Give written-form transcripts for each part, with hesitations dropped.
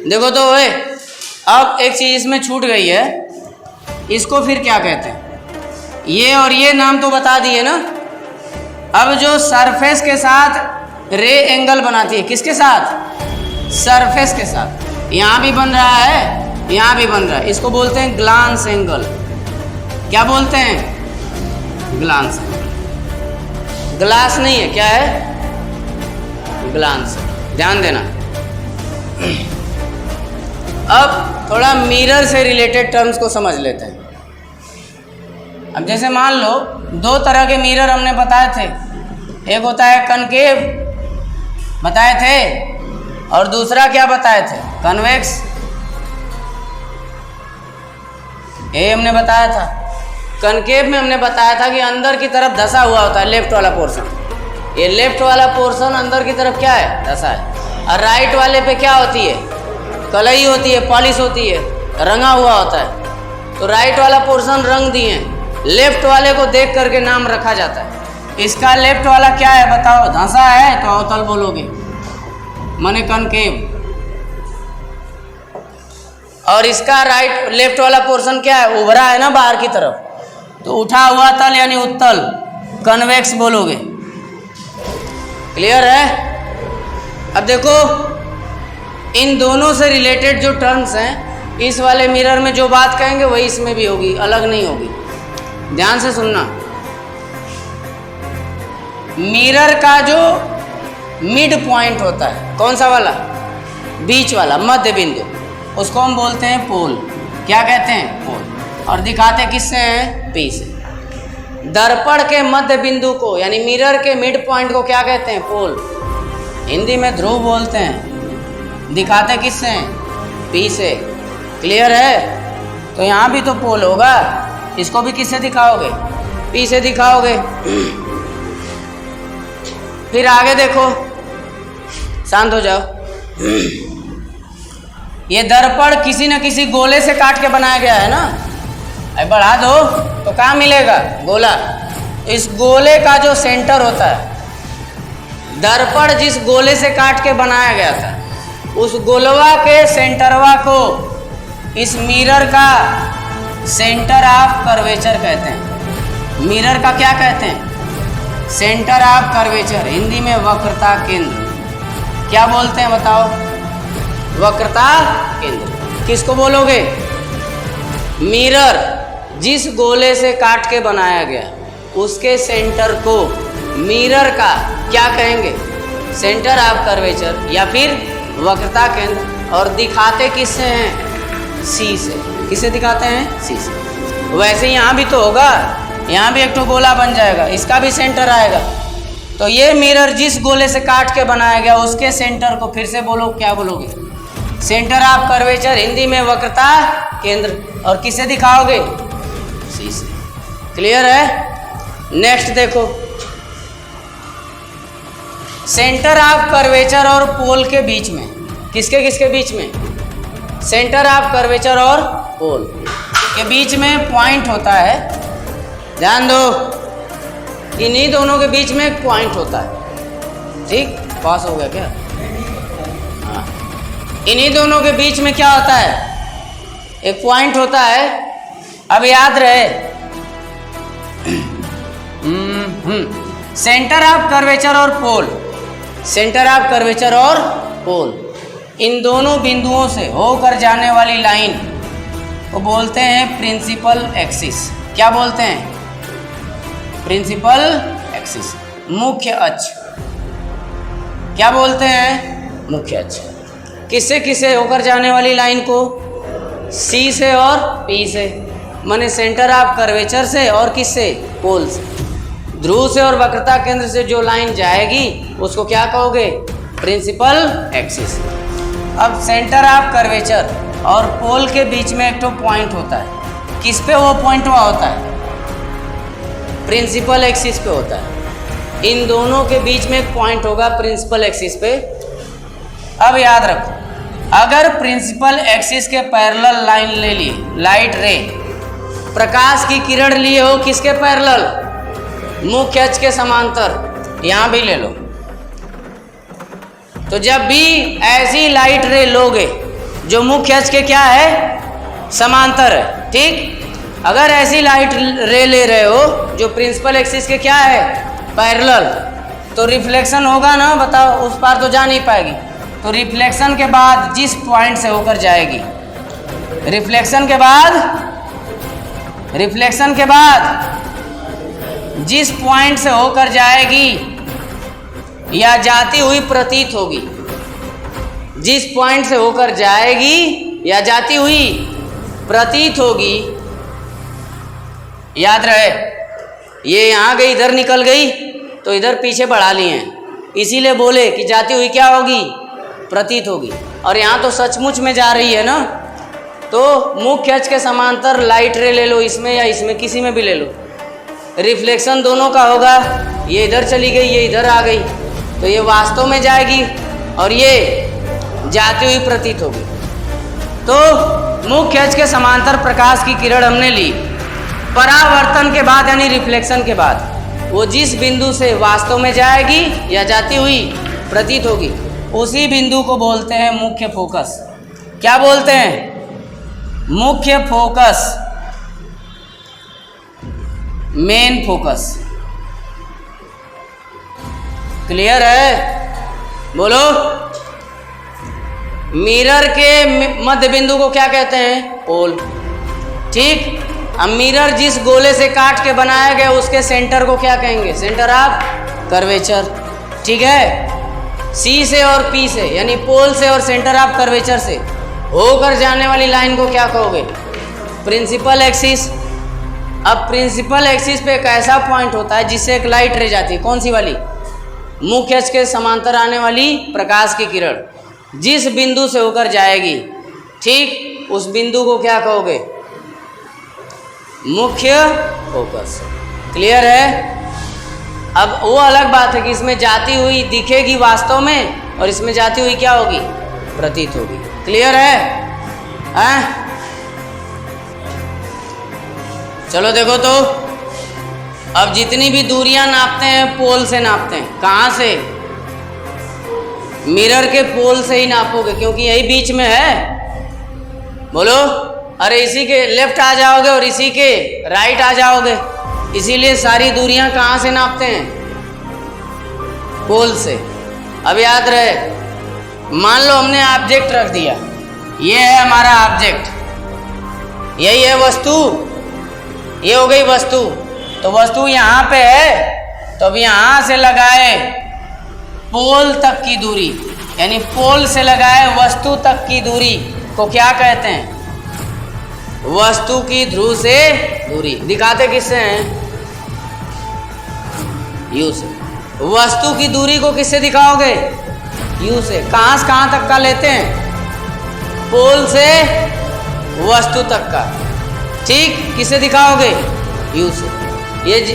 देखो तो ओए, अब एक चीज इसमें छूट गई है, इसको फिर क्या कहते हैं? ये और ये नाम तो बता दिए ना। अब जो सरफेस के साथ रे एंगल बनाती है, किसके साथ? सरफेस के साथ। यहाँ भी बन रहा है, यहाँ भी बन रहा है, इसको बोलते हैं ग्लांस एंगल। क्या बोलते हैं? Glance angle. ग्लास नहीं है, क्या है? ग्लांस। ध्यान देना। अब थोड़ा मिरर से रिलेटेड टर्म्स को समझ लेते हैं। अब जैसे मान लो दो तरह के मिरर हमने बताए थे, एक होता है कनकेव बताए थे, और दूसरा क्या बताए थे? कन्वेक्स। ये हमने बताया था। कनकेव में हमने बताया था कि अंदर की तरफ धंसा हुआ होता है, लेफ्ट वाला पोर्शन। ये लेफ्ट वाला पोर्शन अंदर की तरफ क्या है? धंसा है। और राइट वाले पे क्या होती है? कलई होती है, पॉलिश होती है, रंगा हुआ होता है। तो राइट वाला पोर्शन रंग दिए, लेफ्ट वाले को देख करके नाम रखा जाता है। इसका लेफ्ट वाला क्या है बताओ? धंसा है तो अवतल बोलोगे, माने कनकेव। और इसका राइट लेफ्ट वाला पोर्शन क्या है? उभरा है ना बाहर की तरफ, तो उठा हुआ तल यानी उत्तल, कन्वेक्स बोलोगे। क्लियर है? अब देखो इन दोनों से रिलेटेड जो टर्म्स हैं, इस वाले मिरर में जो बात कहेंगे वही इसमें भी होगी, अलग नहीं होगी। ध्यान से सुनना। मिरर का जो मिड पॉइंट होता है, कौन सा वाला? बीच वाला, मध्य बिंदु, उसको हम बोलते हैं पोल। क्या कहते हैं? पोल। और दिखाते किससे हैं? पी से। दर्पण के मध्य बिंदु को यानी मिरर के मिड पॉइंट को क्या कहते हैं? पोल। हिंदी में ध्रुव बोलते हैं। दिखाते किससे हैं? पी से। क्लियर है? तो यहाँ भी तो पोल होगा, इसको भी किससे दिखाओगे? पी से दिखाओगे। फिर आगे देखो, शांत हो जाओ। ये दर्पण किसी न किसी गोले से काट के बनाया गया है ना। अब बढ़ा दो तो कहाँ मिलेगा? गोला। इस गोले का जो सेंटर होता है, दर्पण जिस गोले से काट के बनाया गया था, उस गोलवा के सेंटरवा को इस मिरर का सेंटर ऑफ कर्वेचर कहते हैं। मिरर का क्या कहते हैं? सेंटर ऑफ कर्वेचर, हिंदी में वक्रता केंद्र। क्या बोलते हैं बताओ? वक्रता केंद्र। किसको बोलोगे? मिरर जिस गोले से काट के बनाया गया, उसके सेंटर को मिरर का क्या कहेंगे? सेंटर ऑफ कर्वेचर या फिर वक्रता केंद्र। और दिखाते किससे हैं? सी से। किसे दिखाते हैं? सी से। वैसे यहाँ भी तो होगा, यहाँ भी एक तो गोला बन जाएगा, इसका भी सेंटर आएगा। तो ये मिरर जिस गोले से काट के बनाया गया, उसके सेंटर को फिर से बोलो, क्या बोलोगे? सेंटर ऑफ कर्वेचर, हिंदी में वक्रता केंद्र। और किसे दिखाओगे? सी से। क्लियर है? नेक्स्ट देखो, सेंटर ऑफ कर्वेचर और पोल के बीच में, किसके किसके बीच में? सेंटर ऑफ कर्वेचर और पोल के बीच में पॉइंट होता है। ध्यान दो, इन्हीं दोनों के बीच में एक पॉइंट होता है। ठीक, पास हो गया क्या? हाँ, इन्हीं दोनों के बीच में क्या होता है? एक पॉइंट होता है। अब याद रहे, सेंटर ऑफ कर्वेचर और पोल, सेंटर ऑफ कर्वेचर और पोल, इन दोनों बिंदुओं से होकर जाने वाली लाइन को बोलते हैं प्रिंसिपल एक्सिस। क्या बोलते हैं? प्रिंसिपल एक्सिस, मुख्य अक्ष। क्या बोलते हैं? मुख्य अक्ष। किससे किससे होकर जाने वाली लाइन को? सी से और पी से, माने सेंटर ऑफ कर्वेचर से और किससे? पोल से। ध्रुव से और वक्रता केंद्र से जो लाइन जाएगी उसको क्या कहोगे? Principal axis. अब सेंटर ऑफ कर्वेचर और पोल के बीच में एक तो पॉइंट होता है। किस पे वो पॉइंट हुआ होता है? प्रिंसिपल एक्सिस पे होता है। इन दोनों के बीच में एक पॉइंट होगा प्रिंसिपल एक्सिस पे। अब याद रखो, अगर प्रिंसिपल एक्सिस के पैरेलल लाइन ले ली, लाइट रे, प्रकाश की किरण लिए हो किसके पैरेलल? मुख्य अक्ष के समांतर। यहां भी ले लो। तो जब भी ऐसी लाइट रे लोगे जो मुख्य अक्ष के क्या है, समांतर है। ठीक, अगर ऐसी लाइट रे ले रहे हो जो प्रिंसिपल एक्सिस के क्या है, पैरेलल, तो रिफ्लेक्शन होगा ना, बताओ, उस पार तो जा नहीं पाएगी। तो रिफ्लेक्शन के बाद जिस पॉइंट से होकर जाएगी, रिफ्लेक्शन के बाद जिस पॉइंट से होकर जाएगी या जाती हुई प्रतीत होगी, जिस पॉइंट से होकर जाएगी या जाती हुई प्रतीत होगी, याद रहे, ये यहाँ गई, इधर निकल गई, तो इधर पीछे बढ़ा लिए हैं, इसीलिए बोले कि जाती हुई क्या होगी, प्रतीत होगी। और यहाँ तो सचमुच में जा रही है ना, तो मुख्य अक्ष के समांतर लाइट रे ले लो, इसमें या इसमें, किसी में भी ले लो, रिफ्लेक्शन दोनों का होगा। ये इधर चली गई, ये इधर आ गई, तो ये वास्तव में जाएगी और ये जाती हुई प्रतीत होगी। तो मुख्य अक्ष के समांतर प्रकाश की किरण हमने ली, परावर्तन के बाद यानी रिफ्लेक्शन के बाद वो जिस बिंदु से वास्तव में जाएगी या जाती हुई प्रतीत होगी, उसी बिंदु को बोलते हैं मुख्य फोकस। क्या बोलते हैं, मुख्य फोकस, मेन फोकस। क्लियर है, बोलो। मिरर के मध्य बिंदु को क्या कहते हैं, पोल। ठीक, अब मिरर जिस गोले से काट के बनाया गया उसके सेंटर को क्या कहेंगे, सेंटर ऑफ कर्वेचर। ठीक है, सी से और पी से यानी पोल से और सेंटर ऑफ कर्वेचर से होकर जाने वाली लाइन को क्या कहोगे, प्रिंसिपल एक्सिस। अब प्रिंसिपल एक्सिस पे एक ऐसा पॉइंट होता है जिससे एक लाइट रे जाती है, कौन सी वाली, मुख्य अक्ष के समांतर आने वाली प्रकाश की किरण जिस बिंदु से होकर जाएगी, ठीक, उस बिंदु को क्या कहोगे, मुख्य फोकस। क्लियर है। अब वो अलग बात है कि इसमें जाती हुई दिखेगी वास्तव में और इसमें जाती हुई क्या होगी, प्रतीत होगी। क्लियर है, हैं? चलो देखो तो, अब जितनी भी दूरियां नापते हैं पोल से नापते हैं, कहाँ से, मिरर के पोल से ही नापोगे क्योंकि यही बीच में है। बोलो, अरे इसी के लेफ्ट आ जाओगे और इसी के राइट आ जाओगे, इसीलिए सारी दूरियां कहाँ से नापते हैं, पोल से। अब याद रहे, मान लो हमने ऑब्जेक्ट रख दिया, ये है हमारा ऑब्जेक्ट, यही है वस्तु, ये हो गई वस्तु। तो वस्तु यहाँ पे है, तो अब यहाँ से लगाए पोल तक की दूरी, यानी पोल से लगाए वस्तु तक की दूरी को क्या कहते हैं, वस्तु की ध्रुव से दूरी। दिखाते किससे हैं, यू से। वस्तु की दूरी को किससे दिखाओगे, यू से। कहाँ से कहाँ तक का लेते हैं, पोल से वस्तु तक का। ठीक, किससे दिखाओगे, यू से।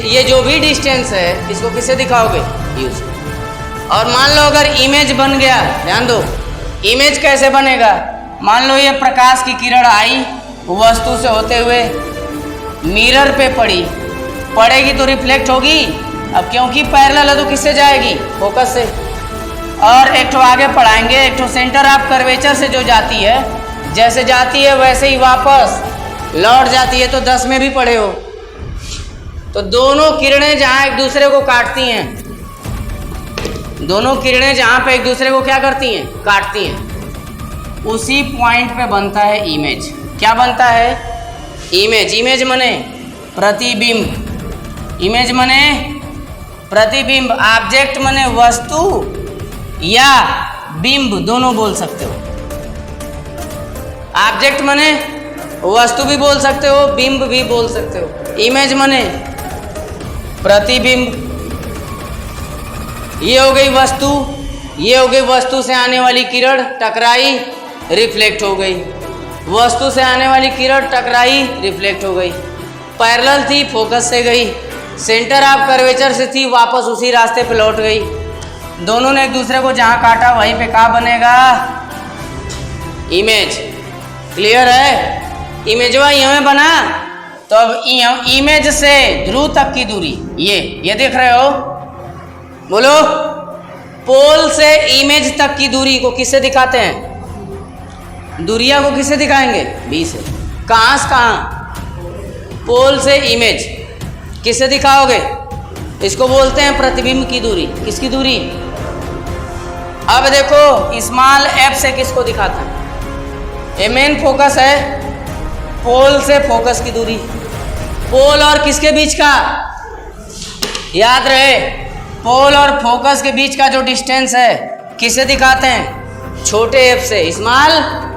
ये जो भी डिस्टेंस है इसको किससे दिखाओगे, यू से। और मान लो अगर इमेज बन गया, ध्यान दो, इमेज कैसे बनेगा, मान लो ये प्रकाश की किरण आई वस्तु से होते हुए मिरर पे पड़ेगी तो रिफ्लेक्ट होगी। अब क्योंकि पैरेलल है तो किससे जाएगी, फोकस से। और एक ठो आगे पढ़ाएंगे, एक ठो सेंटर ऑफ कर्वेचर से जो जाती है, जैसे जाती है वैसे ही वापस लौट जाती है, तो 10 में भी पढ़े हो। तो दोनों किरणें जहाँ एक दूसरे को काटती हैं, दोनों किरणें जहाँ पे एक दूसरे को क्या करती हैं, काटती हैं, उसी पॉइंट पे बनता है इमेज। क्या बनता है, इमेज। इमेज मने प्रतिबिंब, इमेज मने प्रतिबिंब, ऑब्जेक्ट मने वस्तु या बिंब दोनों बोल सकते हो। ऑब्जेक्ट मने वस्तु भी बोल सकते हो, बिंब भी बोल सकते हो। इमेज मने प्रतिबिंब। ये हो गई वस्तु, ये हो गई वस्तु से आने वाली किरण, टकराई, रिफ्लेक्ट हो गई। वस्तु से आने वाली किरण टकराई, रिफ्लेक्ट हो गई। पैरेलल थी, फोकस से गई। सेंटर ऑफ कर्वेचर से थी, वापस उसी रास्ते पे लौट गई। दोनों ने एक दूसरे को जहाँ काटा वहीं पे क्या बनेगा, इमेज। क्लियर है। इमेजवा यहाँ बना, तो अब इमेज से ध्रुव तक की दूरी ये देख रहे हो, बोलो। पोल से इमेज तक की दूरी को किससे दिखाते हैं, दूरिया को किससे दिखाएंगे? बी से। कहाँ से कहाँ? पोल से इमेज किससे दिखाओगे? इसको बोलते हैं प्रतिबिंब की दूरी। किसकी दूरी? अब देखो स्मॉल एफ से किसको दिखाते हैं? ये मेन फोकस है, पोल से फोकस की दूरी। पोल और किसके बीच का? याद रहे, पोल और फोकस के बीच का जो डिस्टेंस है किसे दिखाते हैं? छोटे एफ से, स्मॉल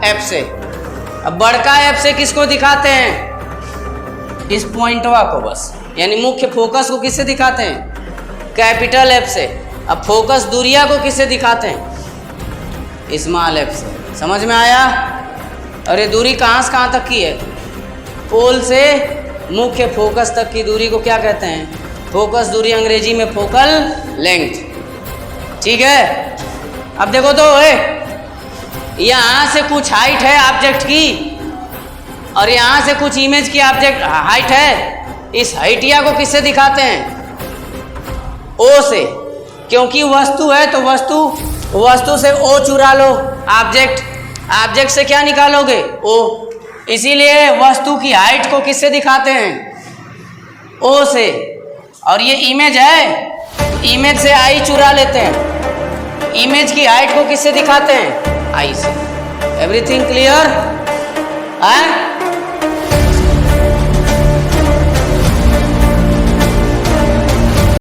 एफ से। अब बड़का एफ से किसको दिखाते हैं? इस पॉइंटवा को बस, यानी मुख्य फोकस को किससे दिखाते हैं? कैपिटल एफ से। अब फोकस दूरिया को किससे दिखाते हैं? स्मॉल एफ से। समझ में आया? और ये दूरी कहाँ से कहाँ तक की है? पोल से मुख्य फोकस तक की दूरी को क्या कहते हैं? फोकस दूरी, अंग्रेजी में फोकल लेंथ। ठीक है, अब देखो तो यहाँ से कुछ हाइट है ऑब्जेक्ट की और यहाँ से कुछ इमेज की ऑब्जेक्ट हाइट है। इस हाइटिया को किससे दिखाते हैं? ओ से। क्योंकि वस्तु है तो वस्तु से ओ चुरा लो, ऑब्जेक्ट से क्या निकालोगे? ओ। इसीलिए वस्तु की हाइट को किससे दिखाते हैं? ओ से। और ये इमेज है, इमेज से आई चुरा लेते हैं। इमेज की हाइट को किससे दिखाते हैं? आई से। एवरीथिंग क्लियर है?